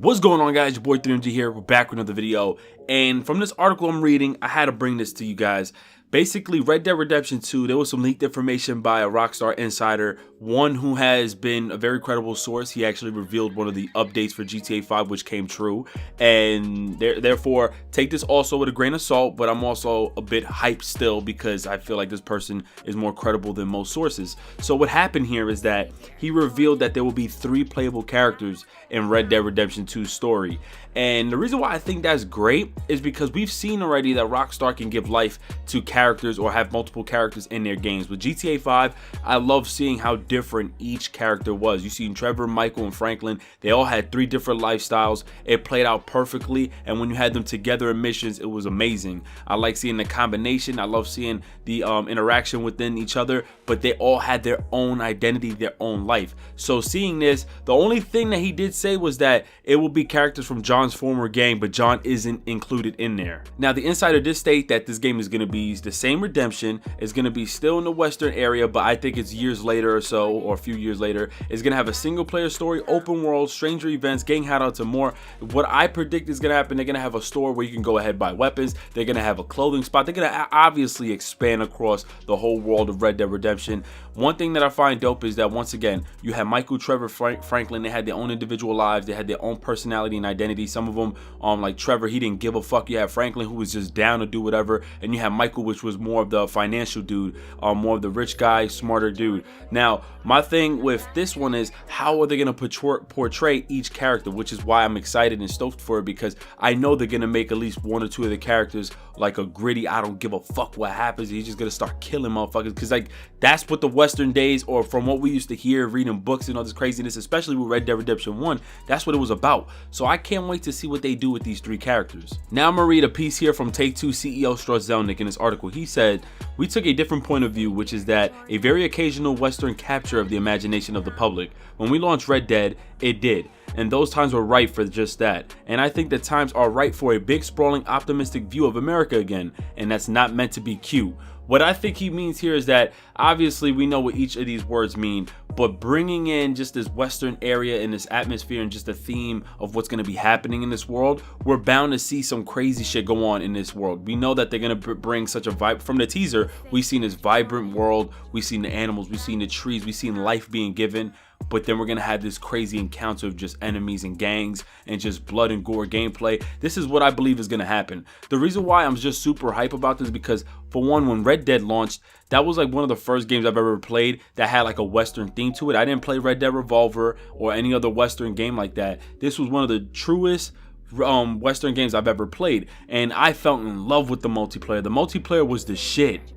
What's going on, guys? Your boy 3MG here. We're back with another video, and from this article I'm reading, I had to bring this to you guys. Basically, Red Dead Redemption 2, there was some leaked information by a Rockstar insider, one who has been a very credible source. He actually revealed one of the updates for GTA 5, which came true, and therefore take this also with a grain of salt, but I'm also a bit hyped still because I feel like this person is more credible than most sources. So what happened here is that he revealed that there will be 3 playable characters in Red Dead Redemption 2's story. And the reason why I think that's great is because we've seen already that Rockstar can give life to characters or have multiple characters in their games. With GTA 5, I love seeing how different each character was. You seen Trevor, Michael, and Franklin. They all had 3 different lifestyles. It played out perfectly, and when you had them together in missions, it was amazing. I like seeing the combination. I love seeing the interaction within each other, but they all had their own identity, their own life. So seeing this, the only thing that he did say was that it will be characters from John's former gang, but John isn't included in there. Now, the insider did state that this game is going to be the same redemption. It's going to be still in the western area, but I think it's years later or so, or a few years later. It's going to have a single player story, open world, stranger events, gang hideouts, and more. What I predict is going to happen, they're going to have a store where you can go ahead and buy weapons. They're going to have a clothing spot. They're going to obviously expand across the whole world of Red Dead Redemption. One thing that I find dope is that, once again, you have Michael, Trevor, Franklin. They had their own individual lives. They had their own personality and identity. Some of them, like Trevor, he didn't give a fuck. You have Franklin, who was just down to do whatever, and you have Michael, which was more of the financial dude, more of the rich guy, smarter dude. Now, my thing with this one is, how are they going to portray each character, which is why I'm excited and stoked for it, because I know they're going to make at least 1 or 2 of the characters like a gritty, I don't give a fuck what happens, he's just going to start killing motherfuckers, because like that's what the Western days, or from what we used to hear reading books and all this craziness, especially with Red Dead Redemption 1, that's what it was about. So I can't wait to see what they do with these 3 characters. Now I'm gonna read a piece here from Take-Two CEO Strauss Zelnick in this article. He said, "We took a different point of view, which is that a very occasional Western capture of the imagination of the public. When we launched Red Dead, it did, and those times were right for just that. And I think the times are right for a big, sprawling, optimistic view of America again, and that's not meant to be cute." What I think he means here is that obviously we know what each of these words mean, but bringing in just this Western area and this atmosphere and just the theme of what's going to be happening in this world, we're bound to see some crazy shit go on in this world. We know that they're going to bring such a vibe. From the teaser, we've seen this vibrant world, we've seen the animals, we've seen the trees, we've seen life being given. But then we're going to have this crazy encounter of just enemies and gangs and just blood and gore gameplay. This is what I believe is going to happen. The reason why I'm just super hype about this is because, for one, when Red Dead launched, that was like one of the first games I've ever played that had like a Western theme to it. I didn't play Red Dead Revolver or any other Western game like that. This was one of the truest Western games I've ever played, and I fell in love with the multiplayer. The multiplayer was the shit.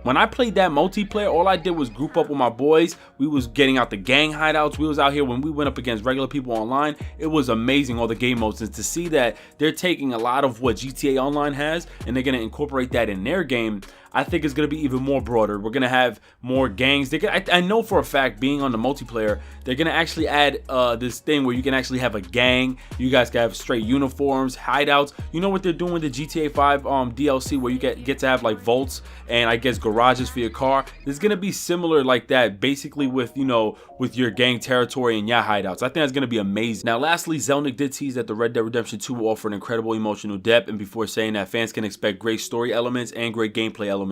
When I played that multiplayer, all I did was group up with my boys. We was getting out the gang hideouts. We was out here when we went up against regular people online. It was amazing, all the game modes. And to see that they're taking a lot of what GTA Online has and they're going to incorporate that in their game, I think it's going to be even more broader. We're going to have more gangs. I know for a fact, being on the multiplayer, they're going to actually add this thing where you can actually have a gang. You guys can have straight uniforms, hideouts. You know what they're doing with the GTA 5 DLC, where you get to have like vaults and I guess garages for your car. It's going to be similar like that, basically with, you know, with your gang territory and your hideouts. I think that's going to be amazing. Now, lastly, Zelnick did tease that the Red Dead Redemption 2 will offer an incredible emotional depth, and before saying that fans can expect great story elements and great gameplay elements.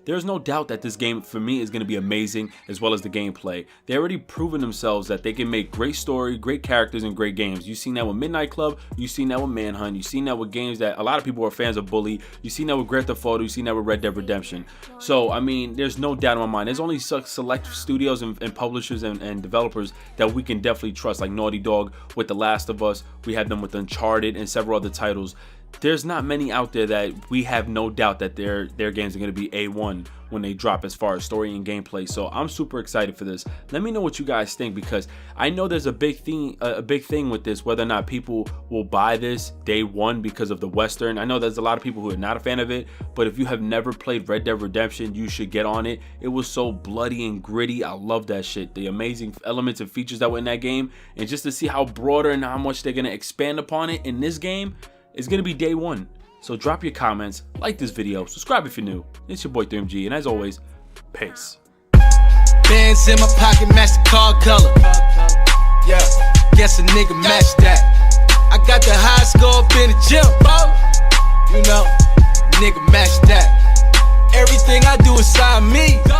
There's no doubt that this game, for me, is going to be amazing, as well as the gameplay. They already proven themselves that they can make great story, great characters, and great games. You've seen that with Midnight Club, you've seen that with Manhunt, you've seen that with games that a lot of people are fans of Bully, you've seen that with Grand Theft Auto, you've seen that with Red Dead Redemption. So, I mean, there's no doubt in my mind. There's only select studios and publishers and developers that we can definitely trust, like Naughty Dog with The Last of Us. We have them with Uncharted and several other titles. There's not many out there that we have no doubt that their games are going to be A1 when they drop as far as story and gameplay. So I'm super excited for this. Let me know what you guys think, because I know there's a big thing with this, whether or not people will buy this day one because of the Western. I know there's a lot of people who are not a fan of it, but if you have never played Red Dead Redemption, you should get on it. It was so bloody and gritty. I love that shit. The amazing elements and features that were in that game, and just to see how broader and how much they're going to expand upon it in this game, it's going to be day one. So drop your comments, like this video, subscribe if you're new. It's your boy 3MG, and as always, peace. Bands in my pocket, match the car color. Yeah, guess a nigga match that. I got the high score up in the gym, bro. You know, nigga match that. Everything I do inside me.